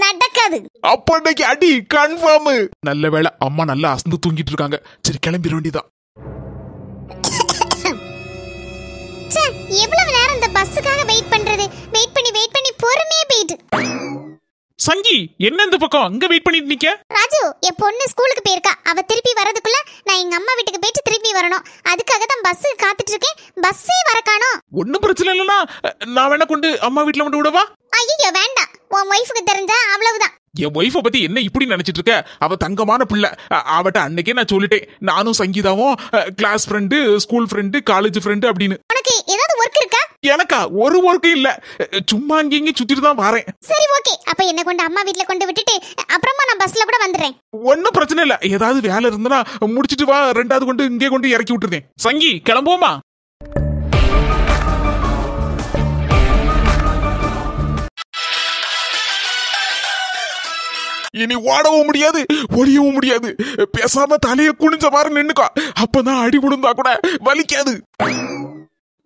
நடக்காது. அப்ப இன்னைக்கு அடி கன்ஃபார்ம். நல்ல வேளை அம்மா நல்லா அசந்து தூங்கிட்டு இருக்காங்க. சரி கிளம்பிட வேண்டியதான். எவ்வளவு நேரம் இந்த பஸ்ஸுக்காக வெயிட் பண்றது? வெயிட் பண்ணி பொறுமையா போயிட்டு. சங்கி என்ன இந்த பக்கம் அங்க வெயிட் பண்ணிட்டு நிக்க? ராஜு, என் பொண்ணு ஸ்கூலுக்கு போயிருக்கா. அவ திருப்பி வரதுக்குள்ள நான் எங்க அம்மா வீட்டுக்கு போயிட்டு திருப்பி வரணும். அதுக்காக தான் பஸ் காத்துட்டு இருக்கேன். பஸ்ஸே வர காணோம். ஒன்னும் பிரச்சனை இல்லனா நான் வேணா கொண்டு அம்மா வீட்ல கொண்டு விடவா? ஐயோ வேண்டாம், உன் ஒய்ஃபுக்கு தெரிஞ்சா அவ்வளவுதான். என் ஒய்ஃபை பத்தி என்ன இப்படி நினைச்சிட்டு இருக்க? அவ தங்கமான பிள்ளை. அவட்ட அன்னைக்கே நான் சொல்லிட்டேன், நானும் சங்கீதாவும் class friend, school friend, college friend அப்படின்னு. உனக்கு ஏதாவது ஒர்க் இருக்கா? எனக்கா ஒரு ஒர்க்கும் இல்ல, சும்மா அங்கேயும் சுத்திட்டு தான் வரேன். சரி ஓகே, அப்ப என்ன கொண்டு அம்மா வீட்ல கொண்டு விட்டுட்டு அப்புறமா நான் பஸ்ல கூட வந்துடுறேன். ஒன்னும் பிரச்சனை இல்ல, ஏதாவது வேலை இருந்தனா முடிச்சிட்டு வா, ரெண்டாவது கொண்டு இங்கே கொண்டு இறக்கி விட்டுருந்தேன். சங்கி கிளம்புவோமா? இனி ஓடவும் முடியாது, ஒளியவும் முடியாது. பேசாம தலைய குனிஞ்ச மாதிரி நின்னுக்கோ. அப்பதான் அடி விழுந்தா கூட வலிக்காது.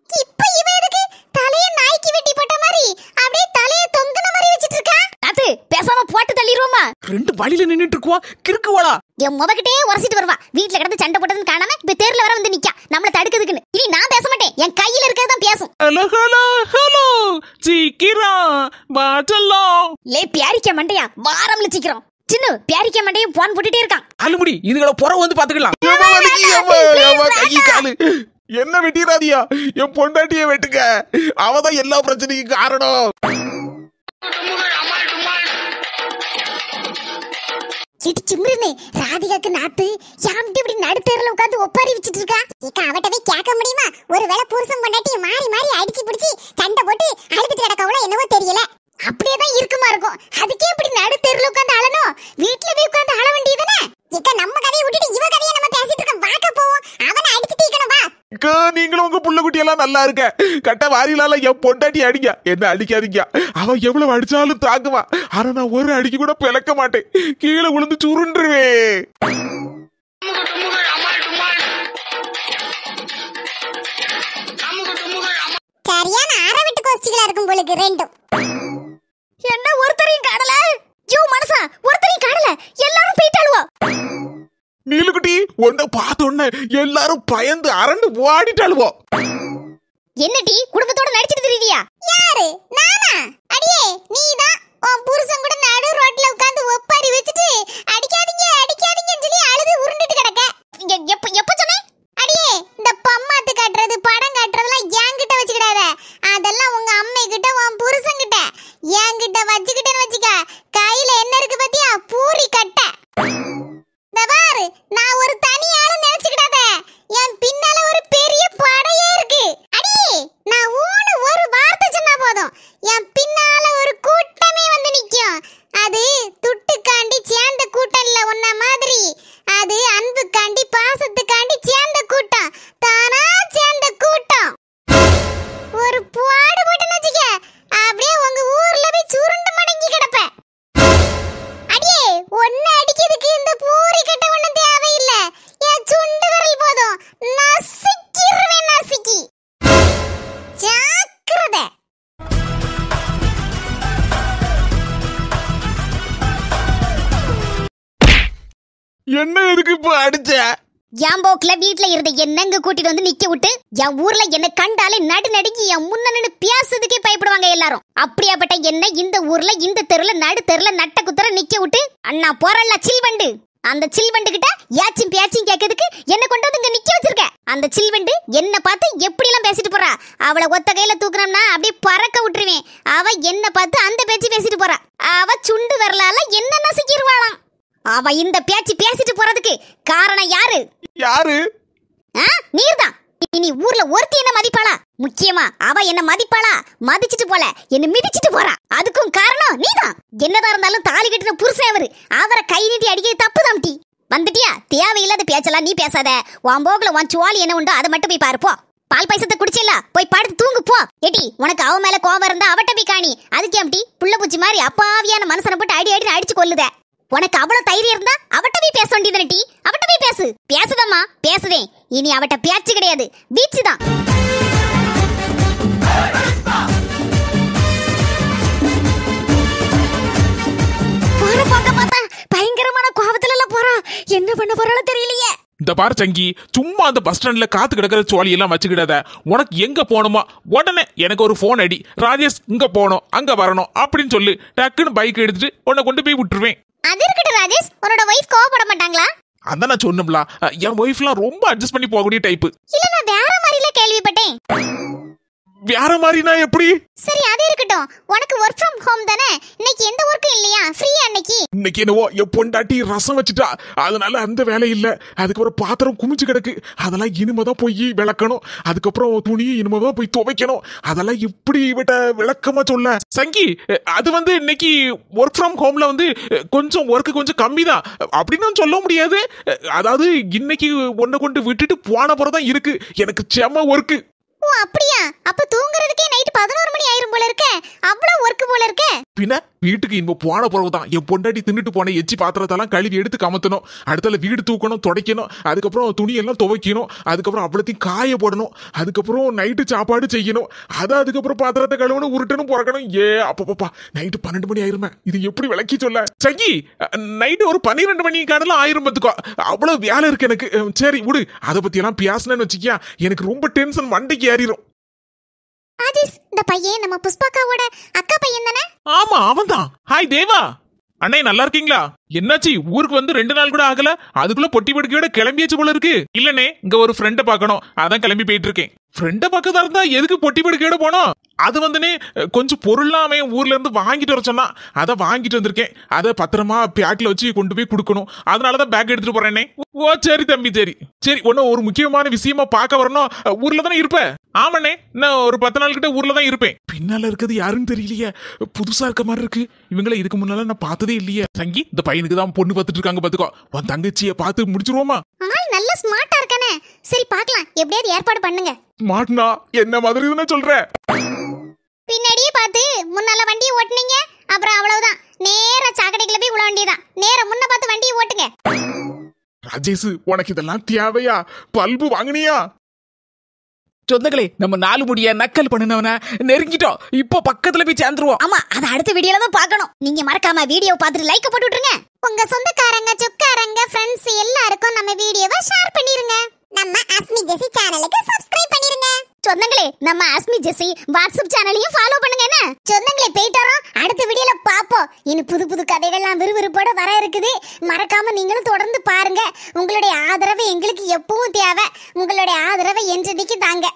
இப்ப இவ எதுக்கு தலைய நாய்க்கு வெட்டி போட்ட மாதிரி அப்படியே தலைய தொங்குன மாதிரி வச்சிட்டு இருக்கா? தாத்து பேசாம போட்டு தள்ளிரோமா? ரெண்டு வழியில நின்னுட்டு இருக்குவா, கிறுக்குவாளா? என் முவகிட்டே உரசிட்டு வருவா. வீட்ல கிடந்து சண்டை போட்டதுன்னு காணாம இப்ப தேர்ல வர வந்து நிக்கா நம்மள தடுக்குதுக்குன்னு. இனி நான் பேச மாட்டேன், என் கையில இருக்கிறது தான் பேசும். ஹலோ ஹலோ ஹலோ சீக்கிரம் பாட்டலாம். லே பியாரிக்க மண்டையா, வாரம்ல சீக்கிரம். சின்ன பியாரிக்க மண்டையும் போன் போட்டுட்டே இருக்கான். அலுமுடி இதுகளை புற வந்து பாத்துக்கலாம். என்ன வெட்டிடாதியா, என் பொண்டாட்டிய வெட்டுங்க. அவதான் எல்லா பிரச்சனைக்கும் காரணம். சிம்ரனே, ராதிகாக்கு நாத்து யாம்டி இப்படி நடுத்தேர்ல உட்கார்ந்து ஒப்பாரி வச்சிட்டு இருக்கா. ஏக்கா அவட்டவே கேட்க முடியுமா? ஒருவேளை புருஷன் பொண்டாட்டி மாறி மாறி அடிச்சு பிடிச்சி சண்டை போட்டு அழுதுட்டு கிடக்கவளோ என்னவோ தெரியல. அப்படியேதான் இருக்குமா இருக்கும். அதுக்கே இப்படி நடுத்தேர்ல உட்கார்ந்து அழணும்? வீட்டுல போய் உட்கார்ந்து அழ வேண்டியதானே? ஏக்கா நம்ம கதையை விட்டுட்டு இவ கதையை நம்ம பேசிட்டு இருக்கோம். வாக்க போவோம், அவனை அடிச்சு தீக்கணும். வா. நீங்களும் உங்க புள்ள குட்டி எல்லாம் நல்லா இருக்க. கட்ட வாரிலால என் பொண்டாட்டி அடிங்க, என்ன அடிக்காதீங்க. அவ எவ்வளவு அடிச்சாலும் தாக்குவா. ஆனா நான் ஒரு அடிக்கு கூட பிளக்க மாட்டேன். கீழே விழுந்து சுருண்டுருவேன். சரியான ஆரவிட்டு கோஷ்டிகளா இருக்கும் போலுக்கு ரெண்டும். என்ன ஒருத்தரையும் காணல? யோ மனசா, ஒருத்தரையும் காணல. எல்லாரும் போயிட்டாளுவோ. நீலுக்குட்டி உன்னை பார்த்த உடனே எல்லாரும் பயந்து அரண்டு ஓடிட்டாளுவோ. என்னடி குடும்பத்தோட நடிச்சிட்டு திரிவியா? யாரு? நானா? அடியே நீதான். உன் புருஷன் கூட நடு ரோட்ல உட்கார்ந்து ஒப்பாரி வச்சிட்டு அடிக்காதீங்க அடிக்காதீங்கன்னு சொல்லி அழுது உருண்டுட்டு கிடக்க. எப்ப சொன்னே? அடியே இந்த பம்மாத்து காட்டுறது படம் காட்டுறதெல்லாம் என்கிட்ட வச்சுக்கிடாத. அதெல்லாம் உங்க அம்மை கிட்ட உன் புருஷன் கிட்ட. என்கிட்ட வச்சுக்கிட்டேன்னு வச்சுக்க, கையில என்ன இருக்கு பத்தியா? பூரி கட்ட. பாரு, நான் ஒரு தனி ஆளு நினைச்சுக்கிடாத. என் பின்னால ஒரு பெரிய படையே இருக்கு. அடியே நான் ஊனு ஒரு வார்த்தை சொன்னா போதும், என் பின்னால ஒரு கூட்டமே வந்து நிக்கும். அது துட்டுக்காண்டி சேர்ந்த கூட்டம் இல்ல உன்ன மாதிரி. அது அன்புக்காண்டி பாசத்துக்காண்டி சேர்ந்த கூட்டம். தானா சேர்ந்த கூட்டம். ஒரு பாடு போட்டுன்னு வச்சுக்க, அப்படியே உங்க ஊர்ல போய் சுருண்டு மடங்கி கிடப்ப. அடியே ஒன்னு அடிக்கிறதுக்கு இந்த பூரி கட்ட ஒண்ணும் தேவையில்லை. என் சுண்டு விரல் போதும். நசுக்கிடுவேன், நசுக்கி. ஜாக்கிரதை. என்ன எதுக்கு இப்ப அடிச்ச? என் போக்குல வீட்டுல இருந்த என்னங்க கூட்டிட்டு வந்து நிக்க விட்டு என் ஊர்ல என்ன கண்டாலே நடு நடுங்கி என் முன்ன பேசுறதுக்கே பயப்படுவாங்க எல்லாரும். அப்படியாப்பட்ட என்ன இந்த ஊர்ல இந்த தெருல நடு தெருல நட்ட குத்தர நிக்க விட்டு அண்ணா போறல்ல சில்வண்டு, அந்த சில்வண்டு கிட்ட யாச்சும் பேச்சும் கேட்கறதுக்கு என்ன கொண்டு வந்து இங்க நிக்க வச்சிருக்க. அந்த சில்வண்டு என்ன பார்த்து எப்படி எல்லாம் பேசிட்டு போறா. அவளை ஒத்த கையில தூக்குறோம்னா அப்படியே பறக்க விட்டுருவேன். அவ என்ன பார்த்து அந்த பேச்சு பேசிட்டு போறா. அவ சுண்டு வரலால என்ன நசுக்கிடுவாளாம். அவ இந்த பேச்சு பேசிட்டு போறதுக்கு காரணம் யாரு? யாரு? நீர்தான். இனி ஊர்ல ஒருத்தி என்ன மதிப்பாளா? முக்கியமா அவ என்ன மதிப்பாளா? மதிச்சிட்டு போல என்ன மிதிச்சிட்டு போறா. அதுக்கும் காரணம் நீதான். என்னதான் இருந்தாலும் தாலி கட்டின புருஷன் அவரு. அவரை கை நீட்டி அடிக்கிறது தப்புதான். டி வந்துட்டியா? தேவையில்லாத பேச்செல்லாம் நீ பேசாத. உன் போக்குல உன் சுவாலி என்ன உண்டோ அதை மட்டும் போய் பாருப்போ. பால் பாயசத்தை குடிச்சில்ல, போய் படுத்து தூங்கு போ. ஏட்டி உனக்கு அவ மேல கோபம் இருந்தா அவட்ட போய் காணி. அதுக்கு ஏம்டி புள்ள பூச்சி மாதிரி அப்பாவியான மனசனை போட்டு அடி அடி அடிச்சு கொல்லுத? உனக்கு அவ்வளவு தைரியம் இருந்தா அவட்ட போய் பேச வேண்டியதுனே. டி அவட்ட போய் பேசு. பேசுதம்மா பேசுதேன். இனி அவட்ட பேச்சு கிடையாது, பீச்சு தான். இந்த பாரு சங்கி, சும்மா அந்த பஸ் ஸ்டாண்ட்ல காத்து கிடக்கிற சோழி எல்லாம் வச்சுக்கிடாத. உனக்கு எங்க போகணுமா உடனே எனக்கு ஒரு போன் அடி, ராஜேஷ் இங்க போகணும் அங்க வரணும் அப்படின்னு சொல்லு. டக்குன்னு பைக் எடுத்துட்டு உன்னை கொண்டு போய் விட்டுருவேன். அது இருக்கட்டும் ராஜேஷ், உன்னோட வைஃப் கோவப்பட மாட்டாங்களா? அதான் நான் சொன்னோம்ல, என் ஒய்ஃப்லாம் ரொம்ப அட்ஜஸ்ட் பண்ணி போகக்கூடிய டைப்பு. இல்ல நான் வேற மாதிரில கேள்விப்பட்டேன். வேற மாதிரினா எப்படி? சரி அது இருக்கட்டும், உனக்கு ஒர்க் ஃப்ரம் ஹோம் தானே, இன்னைக்கு எந்த ஒர்க்கும் இல்லையா? ஃப்ரீயா இன்னைக்கு? இன்னைக்கு என்னவோ என் பொண்டாட்டி ரசம் வச்சுட்டா, அதனால அந்த வேலை இல்ல. அதுக்கப்புறம் பாத்திரம் குமிச்சு கிடக்கு, அதெல்லாம் இனிமேதான் போய் விளக்கணும். அதுக்கப்புறம் துணியை இனிமேதான் போய் துவைக்கணும். அதெல்லாம் எப்படி விட விளக்கமா சொல்ல சங்கி. அது இன்னைக்கு ஒர்க் ஃப்ரம் ஹோம்ல கொஞ்சம் ஒர்க்கு கொஞ்சம் கம்மி தான் அப்படின்னு சொல்ல முடியாது. அதாவது இன்னைக்கு ஒன்ன கொண்டு விட்டுட்டு போன போறதான் இருக்கு எனக்கு செம ஒர்க்கு. ஓ அப்படியா? அப்ப தூங்குறதுக்கே நைட் 11 மணி ஆயிரும் போல இருக்க. அவ்வளவு ஒர்க் போல இருக்க. பின்ன வீட்டுக்கு இன்ப போன பிறகுதான் என் பொண்டாட்டி தின்னுட்டு போன எச்சி பாத்திரத்தெல்லாம் கழுவி எடுத்து கமத்தணும். அடுத்தால வீடு தூக்கணும், துடைக்கணும், அதுக்கப்புறம் துணியெல்லாம் துவைக்கணும், அதுக்கப்புறம் அவ்வளோத்தையும் காய போடணும், அதுக்கப்புறம் நைட்டு சாப்பாடு செய்யணும், அதுக்கப்புறம் பாத்திரத்தை கழுவணும், உருட்டணும், புறக்கணும். அப்பப்பா நைட்டு 12 மணி ஆயிருமே. இது எப்படி விளக்கி சொல்ல சங்கி? நைட்டு ஒரு 12 மணி காணலாம் ஆயிரம் பத்துக்கோ. அவ்வளவு வேலை இருக்கு எனக்கு. சரி விடு, அதை பத்தி எல்லாம் பேசணும்னு வச்சுக்கியா எனக்கு ரொம்ப டென்ஷன் மண்டைக்கு ஏறிடும். ராஜேஷ், இந்த பையன் நம்ம புஷ்பாக்காவோட அக்கா பையன் தானே? ஆமா அவன்தான். ஹாய் தேவா அண்ணே, நல்லா இருக்கீங்களா? என்னாச்சு ஊருக்கு 2 நாள் கூட ஆகல, அதுக்குள்ள பொட்டி படுக்கையோட கிளம்பியாச்சு போல இருக்கு. இல்லனே, இங்க ஒரு ஃப்ரெண்ட பாக்கணும், அதான் கிளம்பி போயிட்டு இருக்கேன். ஃப்ரெண்ட பக்கத்தா இருந்தா எதுக்கு பொட்டி படுக்கையோட போனோம்? அது கொஞ்சம் பொருள்லாம் அவன் ஊர்ல இருந்து வாங்கிட்டு வர சொன்னா, அதை வாங்கிட்டு வந்திருக்கேன். அதை பத்திரமா பேக்ல வச்சு கொண்டு போய் கொடுக்கணும். அதனாலதான் பேக் எடுத்துட்டு போறேனே. ஓ சரி தம்பி, சரி சரி. ஒன்னும் ஒரு முக்கியமான விஷயமா பார்க்க வரணும். ஊர்ல தானே இருப்ப? ஆமாண்ணே, இன்னும் ஒரு 10 நாள் கிட்ட ஊர்ல தான் இருப்பேன். பின்னால இருக்கிறது யாருன்னு தெரியலையே, புதுசா இருக்க மாதிரி இருக்கு. இவங்களை இதுக்கு முன்னால நான் பார்த்ததே இல்லையே. சங்கி, இந்த பையனுக்கு தான் பொண்ணு பார்த்துட்டு இருக்காங்க பாத்துக்கோ. உன் தங்கச்சியை பார்த்து முடிச்சிருவோமா? ஆள் நல்ல ஸ்மார்ட்டா இருக்கானே. சரி பார்க்கலாம், எப்படியாவது ஏற்பாடு பண்ணுங்க. ஸ்மார்ட்னா என்ன மாதிரி தானே சொல்ற? பின்னாடியே பார்த்து முன்னால வண்டியை ஓட்டுனீங்க, அப்புறம் அவ்வளவுதான், நேரா சாக்கடைக்குள்ள போய் விழ வேண்டியதான். நேரா முன்ன பார்த்து வண்டியை ஓட்டுங்க. ராஜேஷ், உனக்கு இதெல்லாம் தேவையா? பல்பு வாங்கினியா? சொந்தங்களே, நம்ம 4 முடிய நக்கல் பண்ணினவன நெருங்கிட்டோம். இப்போ பக்கத்துல போய் சேர்ந்துருவோம். ஆமா, அத அடுத்த வீடியோல தான் பார்க்கணும். நீங்க மறக்காம வீடியோ பார்த்துட்டு லைக் போட்டு விட்டுருங்க. உங்க சொந்தக்காரங்க, சொக்காரங்க, ஃப்ரெண்ட்ஸ் எல்லாருக்கும் நம்ம வீடியோவை ஷேர் பண்ணிருங்க. நம்ம அஸ்மி ஜெசி சேனலுக்கு சப்ஸ்கிரைப் பண்ணிருங்க. சொந்தங்களே, நம்ம அஸ்மி ஜெசி வாட்ஸ்அப் சேனலையும் ஃபாலோ பண்ணுங்க. என்ன சொந்தங்களே, போயிட்டு வரோம். அடுத்த வீடியோல பாப்போம். இன்னும் புது புது கதைகள்லாம் விறுவிறுப்போட வர இருக்குது. மறக்காம நீங்களும் தொடர்ந்து பாருங்க. உங்களுடைய ஆதரவு எங்களுக்கு எப்பவும் தேவை. உங்களுடைய ஆதரவை என்றைக்கு தாங்க.